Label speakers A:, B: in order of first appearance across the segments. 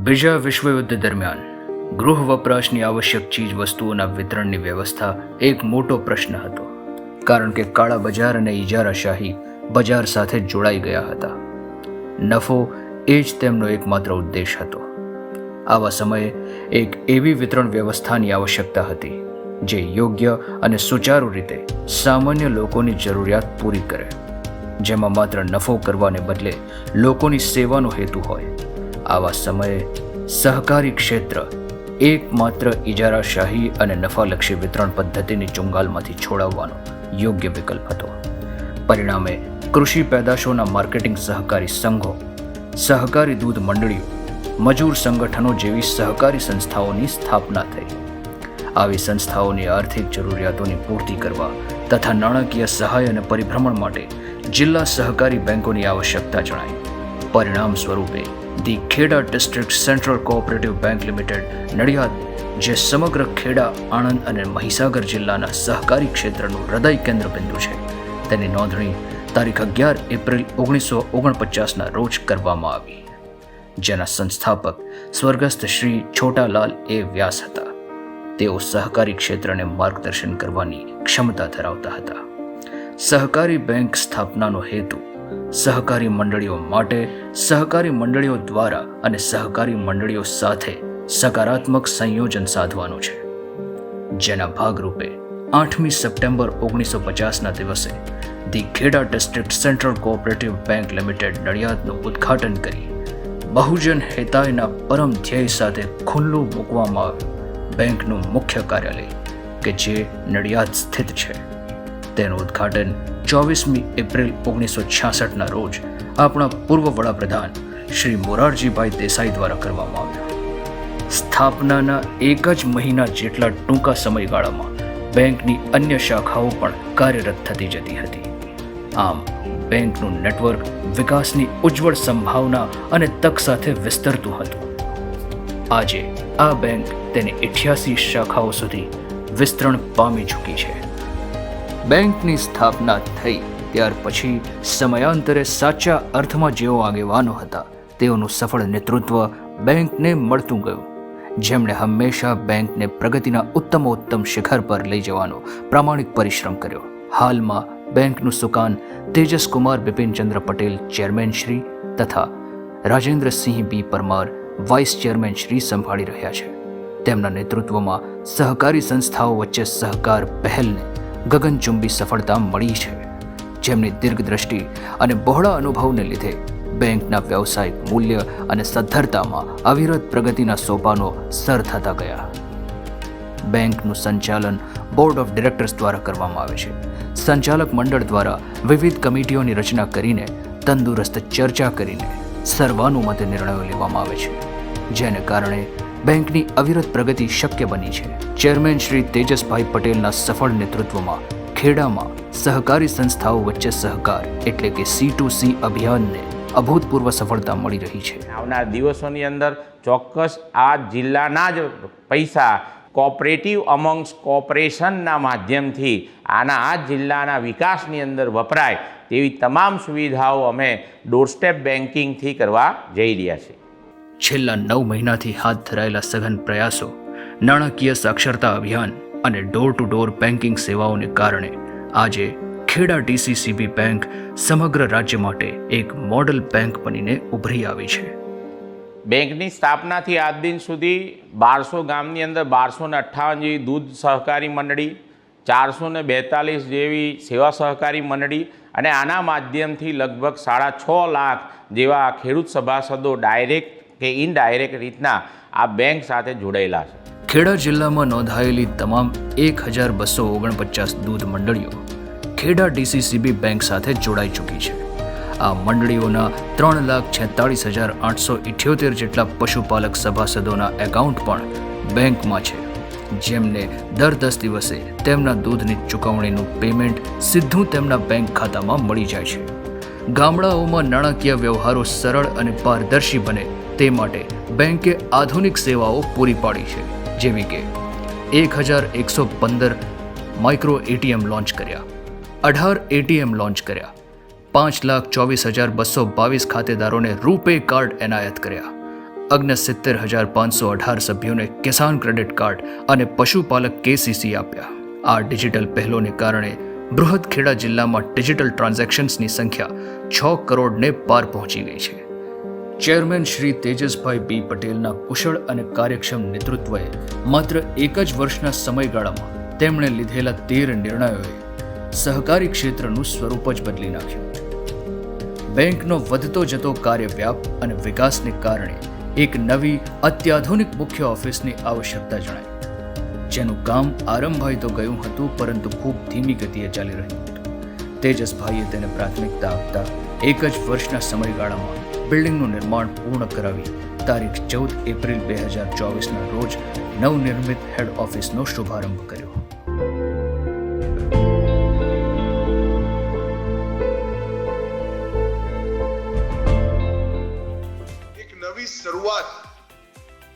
A: બીજા વિશ્વયુદ્ધ દરમિયાન ગૃહ વપરાશની આવશ્યક ચીજ વસ્તુઓના વિતરણની વ્યવસ્થા એક મોટો પ્રશ્ન હતો, કારણ કે કાળા બજાર અને ઇજારાશાહી બજાર સાથે જોડાઈ ગયા હતા. નફો એ જ તેમનો એકમાત્ર ઉદ્દેશ હતો. આવા સમયે એક એવી વિતરણ વ્યવસ્થાની આવશ્યકતા હતી જે યોગ્ય અને સુચારુ રીતે સામાન્ય લોકોની જરૂરિયાત પૂરી કરે, જેમાં માત્ર નફો કરવાને બદલે લોકોની સેવાનો હેતુ હોય. આવા સમયે સહકારી ક્ષેત્ર એકમાત્ર ઇજારાશાહી અને નફાલક્ષી વિતરણ પદ્ધતિની ચુંગાલમાંથી છોડાવવાનો યોગ્ય વિકલ્પ હતો. પરિણામે કૃષિ પેદાશોના માર્કેટિંગ સહકારી સંઘો, સહકારી દૂધ મંડળીઓ, મજૂર સંગઠનો જેવી સહકારી સંસ્થાઓની સ્થાપના થઈ. આવી સંસ્થાઓની આર્થિક જરૂરિયાતોની પૂર્તિ કરવા તથા નાણાકીય સહાય અને પરિભ્રમણ માટે જિલ્લા સહકારી બેંકોની આવશ્યકતા જણાઈ. પરિણામ સ્વરૂપે the Kheda district central cooperative bank limited Nadiad, જે સમગ્ર ખેડા, આણંદ અને મહીસાગર જિલ્લાના સહકારી ક્ષેત્રનું હૃદય કેન્દ્ર બિંદુ છે, તેની નોંધણી તારીખ 11 એપ્રિલ 1949ના રોજ કરવામાં આવી, જેના સંસ્થાપક સ્વર્ગસ્થ શ્રી છોટાલાલ એ વ્યાસ હતા. તેઓ સહકારી ક્ષેત્રને માર્ગદર્શન કરવાની ક્ષમતા ધરાવતા હતા. સહકારી બેંક સ્થાપનાનો હેતુ સહકારી મંડળીઓ માટે, સહકારી મંડળીઓ દ્વારા અને સહકારી મંડળીઓ સાથે સકારાત્મક સંયોજન સાધવાનો છે, જેના ભાગરૂપે 8મી સપ્ટેમ્બર 1950ના દિવસે the Kheda district central cooperative bank limited નડિયાદનું ઉદ્ઘાટન કરી બહુજન હિતાયના પરમ ધ્યેય સાથે ખુલ્લું મૂકવામાં આવ્યું બેંકનું મુખ્ય કાર્યાલય, કે જે નડિયાદ સ્થિત છે. તેનું ઉદ્ઘાટન 24મી એપ્રિલ 1966ના રોજ આપણા પૂર્વ વડાપ્રધાન શ્રી મોરારજીભાઈ દેસાઈ દ્વારા કરવામાં આવ્યું. સ્થાપનાના એક જ મહિના જેટલા ટૂંકા સમયગાળામાં બેંકની અન્ય શાખાઓ પણ કાર્યરત થતી જતી હતી. આમ બેંકનું નેટવર્ક વિકાસની ઉજ્જવળ સંભાવના અને તક સાથે વિસ્તરતું હતું. આજે આ બેંક તેની 88 શાખાઓ સુધી વિસ્તરણ પામી ચૂકી છે. બેંકની સ્થાપના થઈ ત્યાર પછી સમયાંતરે સાચા અર્થમાં જેઓ આગેવાનો હતા, તેઓનું સફળ નેતૃત્વ બેંકને મળતું ગયું, જેમણે હંમેશા બેંકને પ્રગતિના ઉત્તમોત્તમ શિખર પર લઈ જવાનો પ્રામાણિક પરિશ્રમ કર્યો. હાલમાં બેંકનું સુકાન તેજસકુમાર બિપિનચંદ્ર પટેલ ચેરમેન શ્રી તથા રાજેન્દ્રસિંહ બી પરમાર વાઇસ ચેરમેન શ્રી સંભાળી રહ્યા છે. તેમના નેતૃત્વમાં સહકારી સંસ્થાઓ વચ્ચે સહકાર પહેલને ગગનચુંબી સફળતા મળી છે, જેમની દીર્ઘદ્રષ્ટિ અને બહોળા અનુભવને લીધે બેંકના વ્યવસાયિક મૂલ્ય અને સદ્ધરતામાં અવિરત પ્રગતિના સોપાનો સર થતા ગયા. બેંકનું સંચાલન બોર્ડ ઓફ ડિરેક્ટર્સ દ્વારા કરવામાં આવે છે. સંચાલક મંડળ દ્વારા વિવિધ કમિટીઓની રચના કરીને તંદુરસ્ત ચર્ચા કરીને સર્વાનુમતે નિર્ણયો લેવામાં આવે છે, જેને કારણે બેંકની અવિરત પ્રગતિ શક્ય બની છે. ચેરમેન શ્રી તેજસભાઈ પટેલના સફળ નેતૃત્વમાં ખેડામાં સહકારી સંસ્થાઓ વચ્ચે સહકાર એટલે કે C2C અભિયાનને અભૂતપૂર્વ સફળતા મળી રહી છે.
B: આવનાર દિવસોની અંદર ચોક્કસ આ જિલ્લાના જ પૈસા કોઓપરેટિવ અમંગ્સ કોર્પોરેશનના માધ્યમથી આ જિલ્લાના વિકાસની અંદર વપરાય તેવી તમામ સુવિધાઓ અમે ડોરસ્ટેપ બેન્કિંગથી કરવા જઈ રહ્યા છીએ.
A: છેલ્લા 9 મહિનાથી હાથ ધરાયેલા સઘન પ્રયાસો, નાણાકીય સાક્ષરતા અભિયાન અને ડોર ટુ ડોર બેન્કિંગ સેવાઓને કારણે આજે ખેડા DCCB બેંક સમગ્ર રાજ્ય માટે એક મોડલ બેંક બનીને ઉભરી આવી છે.
B: બેંકની સ્થાપનાથી આજ દિન સુધી 1200 ગામની અંદર 1258 જેવી દૂધ સહકારી મંડળી, 442 જેવી સેવા સહકારી મંડળી અને આના માધ્યમથી લગભગ 6.5 લાખ જેવા ખેડૂત સભાસદો ડાયરેક્ટ કે ઇનડાયરેક્ટ રીતના આ બેંક સાથે જોડાયેલા છે.
A: ખેડા જિલ્લામાં નોંધાયેલી તમામ 1249 દૂધ મંડળીઓ ખેડા DCCB બેંક સાથે જોડાઈ ચૂકી છે. આ મંડળીઓના 3,46,878 જેટલા પશુપાલક સભાસદોના એકાઉન્ટ પણ બેંકમાં છે, જેમને દર 10 દિવસે તેમના દૂધની ચૂકવણીનું પેમેન્ટ સીધું તેમના બેંક ખાતામાં મળી જાય છે. ગામડાઓમાં નાણાકીય વ્યવહારો સરળ અને પારદર્શી બને તે માટે બેંકે આધુનિક સેવાઓ પૂરી પાડી છે, જેવી કે 1,115 માઇક્રો ATM લોન્ચ કર્યા, 18 ATM લોન્ચ કર્યા, 5,24,222 ખાતેદારોને રૂપે કાર્ડ એનાયત કર્યા, 69,518 સભ્યોને કિસાન ક્રેડિટ કાર્ડ અને પશુપાલક KCC આપ્યા. આ ડિજિટલ પહેલોને કારણે બૃહદખેડા જિલ્લામાં ડિજિટલ ટ્રાન્ઝેક્શન્સની સંખ્યા 6 કરોડને પાર પહોંચી ગઈ છે. Chairman Shri તેજસભાઈ B. પટેલના કુશળ અને કાર્યક્ષમ નેતૃત્વએ માત્ર એક જ વર્ષના સમયગાળામાં તેમણે લીધેલા 13 નિર્ણયોએ સહકારી ક્ષેત્રનું સ્વરૂપ જ બદલી નાખ્યું. બેંકનો વધતો જતો કાર્યવ્યાપ અને વિકાસને કારણે એક નવી અત્યાધુનિક મુખ્ય ઓફિસની આવશ્યકતા જણાઈ, જેનું કામ આરંભાઈ તો ગયું હતું, પરંતુ ખૂબ ધીમી ગતિએ ચાલી રહ્યું હતું. તેજસભાઈએ તેને પ્રાથમિકતા આપતા એક જ વર્ષના સમયગાળામાં બિલ્ડિંગનું નિર્માણ પૂર્ણ કરાવી તારીખ 14 એપ્રિલ 2024ના રોજ નવનિર્મિત હેડ ઓફિસનો શુભારંભ કર્યો.
C: શરૂઆત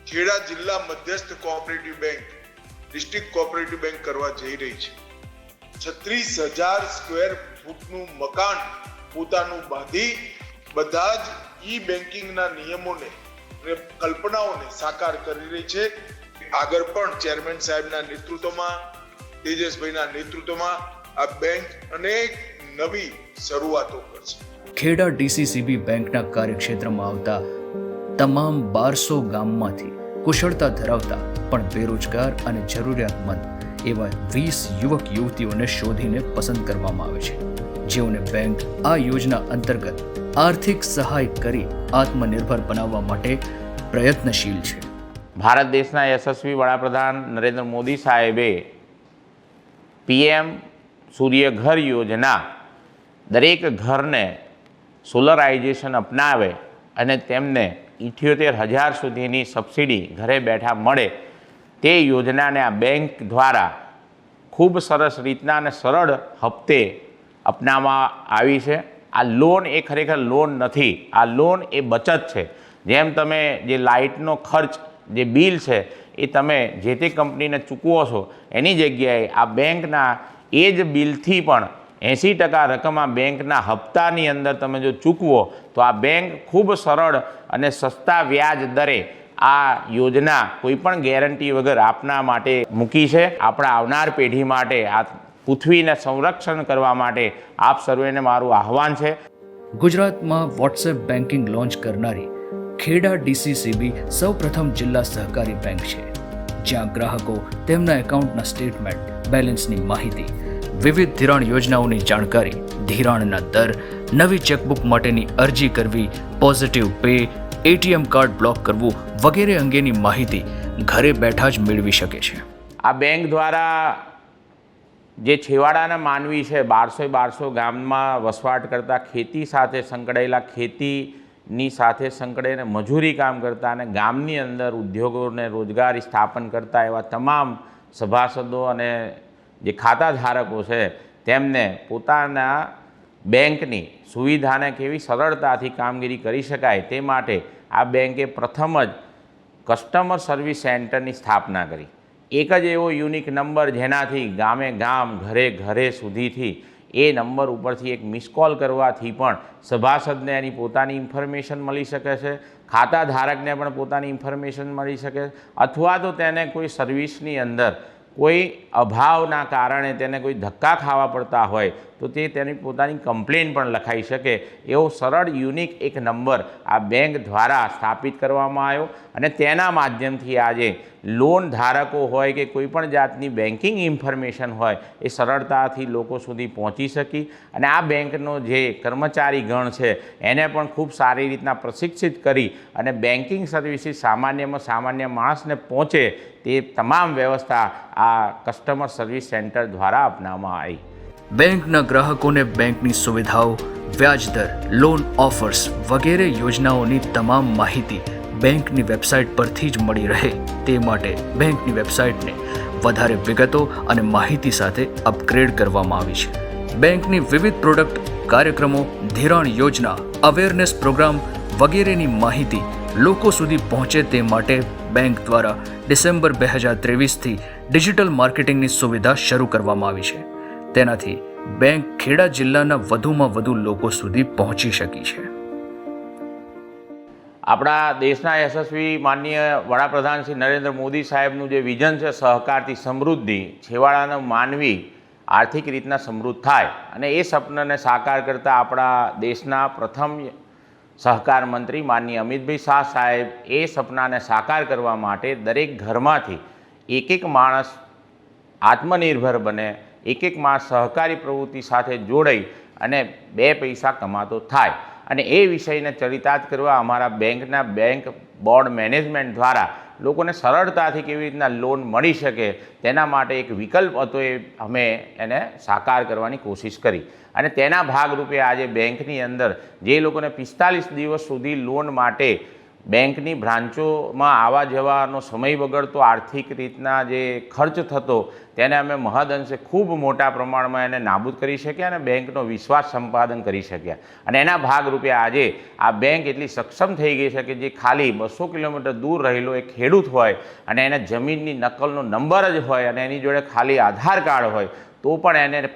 C: ખેડા જિલ્લા મધ્યસ્થ cooperative bank district cooperative bank કરવા જઈ રહી છે. 36,000 સ્ક્વેર ફૂટનું મકાન પોતાનું બાંધી બધા જ ઈ બેન્કિંગના નિયમોને અને કલ્પનાઓને સાકાર કરી રહી છે. આગળ પણ ચેરમેન સાહેબના નેતૃત્વમાં, તેજસભાઈના નેતૃત્વમાં આ બેંક અનેક નવી શરૂઆતો કરશે.
A: ખેડા DCCB બેંકના કાર્યક્ષેત્રમાં આવતા તમામ 1200 ગામમાંથી કુશળતા ધરાવતા પણ બેરોજગાર અને જરૂરિયાતમંદ એવા 20 યુવક યુવતીઓને શોધીને પસંદ કરવામાં આવે છે, જેઓને બેંક આ યોજના અંતર્ગત આર્થિક સહાય કરી આત્મનિર્ભર બનાવવા માટે પ્રયત્નશીલ છે.
B: ભારત દેશના યશસ્વી વડાપ્રધાન નરેન્દ્ર મોદી સાહેબે PM સૂર્ય ઘર યોજના દરેક ઘરને સોલરાઇઝેશન અપનાવે અને તેમને 78,000 સુધીની સબસિડી ઘરે બેઠા મળે તે યોજનાને આ બેંક દ્વારા ખૂબ સરસ રીતના અને સરળ હપ્તે અપનાવવામાં આવી છે. આ લોન એ ખરેખર લોન નથી, આ લોન એ બચત છે. જેમ તમે જે લાઇટનો ખર્ચ, જે બિલ છે એ તમે જે તે કંપનીને ચૂકવો છો, એની જગ્યાએ આ બેંકના એ જ બિલથી પણ 80% રકમ આ બેંકના હપ્તાની અંદર તમે જો ચૂકવો તો આ બેંક ખૂબ સરળ અને સસ્તા વ્યાજ દરે આ યોજના કોઈપણ ગેરંટી વગર આપના માટે મૂકી છે. આપણા આવનાર પેઢી માટે, આ પૃથ્વીને સંરક્ષણ કરવા માટે આપ સર્વેને મારું આહ્વાન છે.
A: ગુજરાતમાં વોટ્સએપ બેન્કિંગ લોન્ચ કરનારી ખેડા DCCB સૌપ્રથમ જિલ્લા સહકારી બેંક છે, જ્યાં ગ્રાહકો તેમના એકાઉન્ટના સ્ટેટમેન્ટ, બેલેન્સની માહિતી, વિવિધ ધિરાણ યોજનાઓની જાણકારી, ધિરાણના દર, નવી ચેકબુક માટેની અરજી કરવી, positive pay, ATM card block કરવું વગેરે અંગેની માહિતી ઘરે બેઠા જ મેળવી શકે છે.
B: આ બેંક દ્વારા જે છેવાડાના માનવી છે, 1200 ગામમાં વસવાટ કરતા, ખેતી સાથે સંકળાયેલા, ખેતીની સાથે સંકળાઈને મજૂરી કામ કરતા અને ગામની અંદર ઉદ્યોગોને રોજગારી સ્થાપન કરતા એવા તમામ સભાસદો અને જે ખાતા ધારકો છે તેમને પોતાના બેંકની સુવિધાને કેવી સરળતાથી કામગીરી કરી શકાય તે માટે આ બેંકે પ્રથમ જ કસ્ટમર સર્વિસ સેન્ટરની સ્થાપના કરી. એક જ એવો યુનિક નંબર જેનાથી ગામે ગામ, ઘરે ઘરે સુધીથી એ નંબર ઉપરથી એક મિસ કોલ કરવાથી પણ સભાસદને એની પોતાની ઇન્ફોર્મેશન મળી શકે છે, ખાતા ધારકને પણ પોતાની ઇન્ફોર્મેશન મળી શકે, અથવા તો તેને કોઈ સર્વિસની અંદર કોઈ અભાવના કારણે તેને કોઈ ધક્કા ખાવા પડતા હોય તો તે તેની પોતાની કમ્પ્લેન પણ લખાઈ શકે એવો સરળ યુનિક એક નંબર આ બેંક દ્વારા સ્થાપિત કરવામાં આવ્યો અને તેના માધ્યમથી આજે લોન ધારકો હોય કે કોઈપણ જાતની બેન્કિંગ ઇન્ફોર્મેશન હોય એ સરળતાથી લોકો સુધી પહોંચી શકી અને આ બેંકનો જે કર્મચારી ગણ છે એને પણ ખૂબ સારી રીતના પ્રશિક્ષિત કરી અને બેન્કિંગ સર્વિસીસ સામાન્યમાં સામાન્ય માણસને પહોંચે તે તમામ વ્યવસ્થા આ કસ્ટમર સર્વિસ સેન્ટર દ્વારા અપનાવવામાં આવી.
A: બેંકના ગ્રાહકોને બેંકની સુવિધાઓ, વ્યાજદર, લોન ઓફર્સ વગેરે યોજનાઓની તમામ માહિતી બેંકની વેબસાઇટ પરથી જ મળી રહે તે માટે બેંકની વેબસાઇટને વધારે વિગતો અને માહિતી સાથે અપગ્રેડ કરવામાં આવી છે. બેંકની વિવિધ પ્રોડક્ટ, કાર્યક્રમો, ધિરાણ યોજના, અવેરનેસ પ્રોગ્રામ વગેરેની માહિતી લોકો સુધી પહોંચે તે માટે બેંક દ્વારા ડિસેમ્બર 2023થી ડિજિટલ માર્કેટિંગની સુવિધા શરૂ કરવામાં આવી છે. તેનાથી બેંક ખેડા જિલ્લાના વધુમાં વધુ લોકો સુધી પહોંચી શકી છે.
B: આપણા દેશના યશસ્વી માનનીય વડાપ્રધાન શ્રી નરેન્દ્ર મોદી સાહેબનું જે વિઝન છે સહકારથી સમૃદ્ધિ, છેવાડાનો માનવી આર્થિક રીતના સમૃદ્ધ થાય અને એ સપનાને સાકાર કરતા આપણા દેશના પ્રથમ સહકાર મંત્રી માનનીય અમિતભાઈ શાહ સાહેબ એ સપનાને સાકાર કરવા માટે દરેક ઘરમાંથી એક માણસ આત્મનિર્ભર બને, એક માણસ સહકારી પ્રવૃત્તિ સાથે જોડાઈ અને બે પૈસા કમાતો થાય અને એ વિષયને ચરિતાર્થ કરવા અમારા બેંકના બેંક બોર્ડ મેનેજમેન્ટ દ્વારા લોકોને સરળતાથી કેવી રીતના લોન મળી શકે તેના માટે એક વિકલ્પ હતો, એ અમે એને સાકાર કરવાની કોશિશ કરી અને તેના ભાગરૂપે આજે બેંકની અંદર જે લોકોને 45 દિવસ સુધી લોન માટે બેંકની બ્રાન્ચોમાં આવવા જવાનો સમય બગડતો, આર્થિક રીતના જે ખર્ચ થતો તેને અમે મહદઅંશે ખૂબ મોટા પ્રમાણમાં એને નાબૂદ કરી શક્યા અને બેંકનો વિશ્વાસ સંપાદન કરી શક્યા અને એના ભાગરૂપે આજે આ બેંક એટલી સક્ષમ થઈ ગઈ છે કે જે ખાલી 200 કિલોમીટર દૂર રહેલો એક ખેડૂત હોય અને એને જમીનની નકલનો નંબર જ હોય અને એની જોડે ખાલી આધાર કાર્ડ હોય તો પણ એને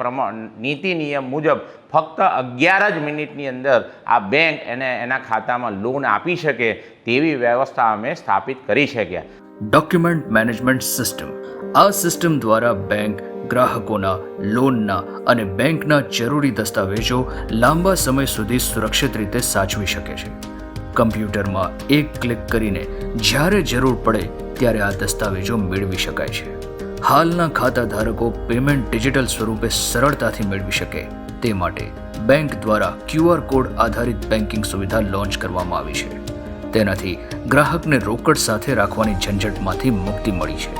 B: નીતિ નિયમ મુજબ ફક્ત 11 જ મિનિટની અંદર આ બેંક એને એના ખાતામાં લોન આપી શકે તેવી વ્યવસ્થા અમે સ્થાપિત કરી શક્યા.
A: Document management system. આ સિસ્ટમ દ્વારા બેંક ગ્રાહકોના લોનના અને બેંકના જરૂરી દસ્તાવેજો લાંબા સમય સુધી સુરક્ષિત રીતે સાચવી શકે છે. કમ્પ્યુટરમાં એક ક્લિક કરીને જ્યારે જરૂર પડે ત્યારે આ દસ્તાવેજો મેળવી શકાય છે. હાલના ખાતા ધારકો પેમેન્ટ ડિજિટલ સ્વરૂપે સરળતાથી મેળવી શકે તે માટે બેંક દ્વારા QR કોડ આધારિત બેન્કિંગ સુવિધા લોન્ચ કરવામાં આવી છે. તેનાથી ગ્રાહકને રોકડ સાથે રાખવાની ઝંઝટમાંથી મુક્તિ મળી છે.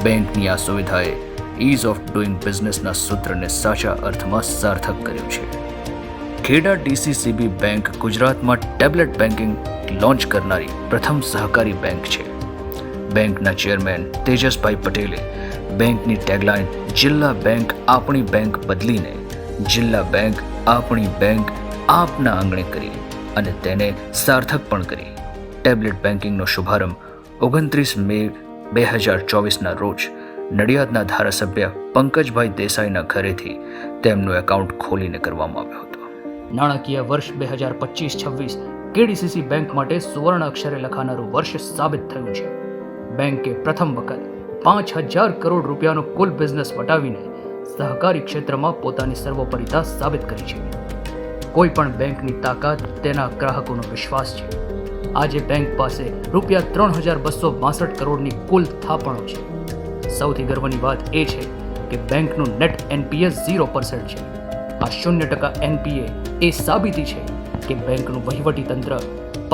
A: બેંકની આ સુવિધાએ ઇઝ ઓફ ડુઇંગ બિઝનેસના સૂત્રને સાચા અર્થમાં સાર્થક કર્યું છે. ખેડા DCCB બેંક ગુજરાતમાં ટેબ્લેટ બેન્કિંગ લોન્ચ કરનારી પ્રથમ સહકારી બેંક છે. બેંકના ચેરમેન તેજસભાઈ પટેલે બેંકની ટેગલાઇન જિલ્લા બેંક આપણી બેંક બદલીને જિલ્લા બેંક આપણી બેંક આપના આંગણે કરી અને તેને સાર્થક પણ કરી. ટેબ્લેટ બેન્કિંગનો શુભારંભ 29 મે 2024ના રોજ નડિયાદના ધારાસભ્ય પંકજભાઈ દેસાઈના ઘરેથી તેમનું એકાઉન્ટ ખોલીને કરવામાં આવ્યો હતો. નાણાકીય વર્ષ 2025-26 KDCC બેંક માટે સુવર્ણ અક્ષરે લખાનારું વર્ષ સાબિત થયું છે. બેંકે પ્રથમ વખત 5000 કરોડ રૂપિયાનો કુલ બિઝનેસ વટાવીને સહકારી ક્ષેત્રમાં પોતાની સર્વોપરિતા સાબિત કરી છે. કોઈ પણ બેંકની તાકાત તેના ગ્રાહકોનો વિશ્વાસ છે. આજે બેંક પાસે રૂપિયા 3262 કરોડની કુલ થાપણો છે. સૌથી ગર્વની વાત એ છે કે બેંકનું નેટ NPA 0% છે. આ 0% NPA એ સાબિતી છે કે બેંકનું વહીવટી તંત્ર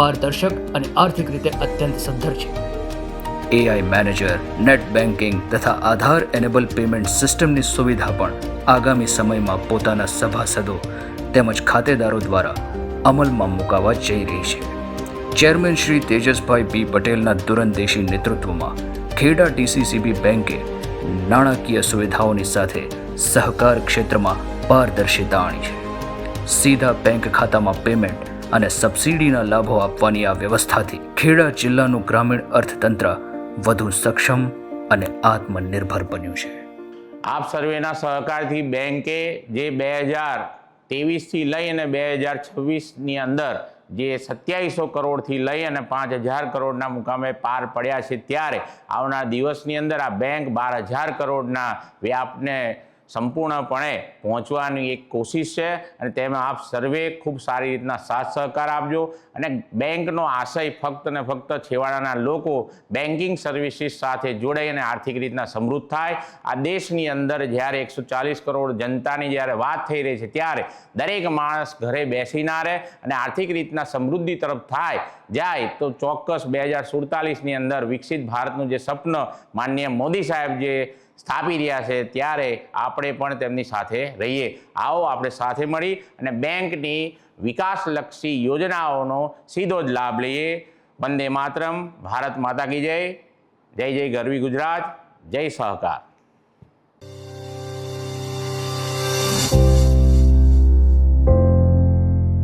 A: પારદર્શક અને આર્થિક રીતે અત્યંત સદ્ધર છે. AI મેનેજર, નેટ બેન્કિંગ તથા આધાર એનેબલ પેમેન્ટ સિસ્ટમની સુવિધા પણ આગામી સમયમાં પોતાના સભાસદો તેમજ ખાતેદારો દ્વારા અમલમાં મુકાવા જઈ રહી છે. Chairman Shri તેજસભાઈ B. પટેલના દૂરંદેશી નેતૃત્વમાં ખેડા DCCB બેંકે નાણાકીય સુવિધાઓની સાથે સહકાર ક્ષેત્રમાં પારદર્શિતા આણી છે. સીધા બેંક ખાતામાં પેમેન્ટ અને સબસિડીના લાભો આપવાની આ વ્યવસ્થાથી ખેડા જિલ્લાનું ગ્રામીણ અર્થતંત્ર વધુ સક્ષમ અને આત્મનિર્ભર બન્યું છે.
B: આપ સર્વેના સહકારથી બેંકે જે 2023થી લઈ અને 2026ની અંદર જે 2700 કરોડથી લઈ અને 5000 કરોડના મુકામે પાર પડ્યા છે, ત્યારે આવનાર દિવસની અંદર આ બેંક 12000 કરોડના વ્યાપને સંપૂર્ણપણે પહોંચવાની એક કોશિશ છે અને તેમાં આપ સર્વે ખૂબ સારી રીતના સાથ સહકાર આપજો અને બેંકનો આશય ફક્ત ને ફક્ત છેવાડાના લોકો બેન્કિંગ સર્વિસીસ સાથે જોડાઈ અને આર્થિક રીતના સમૃદ્ધ થાય. આ દેશની અંદર જ્યારે 140 કરોડ જનતાની જ્યારે વાત થઈ રહી છે ત્યારે દરેક માણસ ઘરે બેસી ના રહે અને આર્થિક રીતના સમૃદ્ધિ તરફ જાય તો ચોક્કસ 2047ની અંદર વિકસિત ભારતનું જે સપન માનનીય મોદી સાહેબ જે સ્થાપી રહ્યા છે ત્યારે આપણે પણ તેમની સાથે રહીએ. આવો આપણે સાથે મળી અને બેંકની વિકાસલક્ષી યોજનાઓનો સીધો જ લાભ લઈએ. વંદે માતરમ. ભારત માતા કી જય. જય જય ગરવી ગુજરાત. જય સહકાર.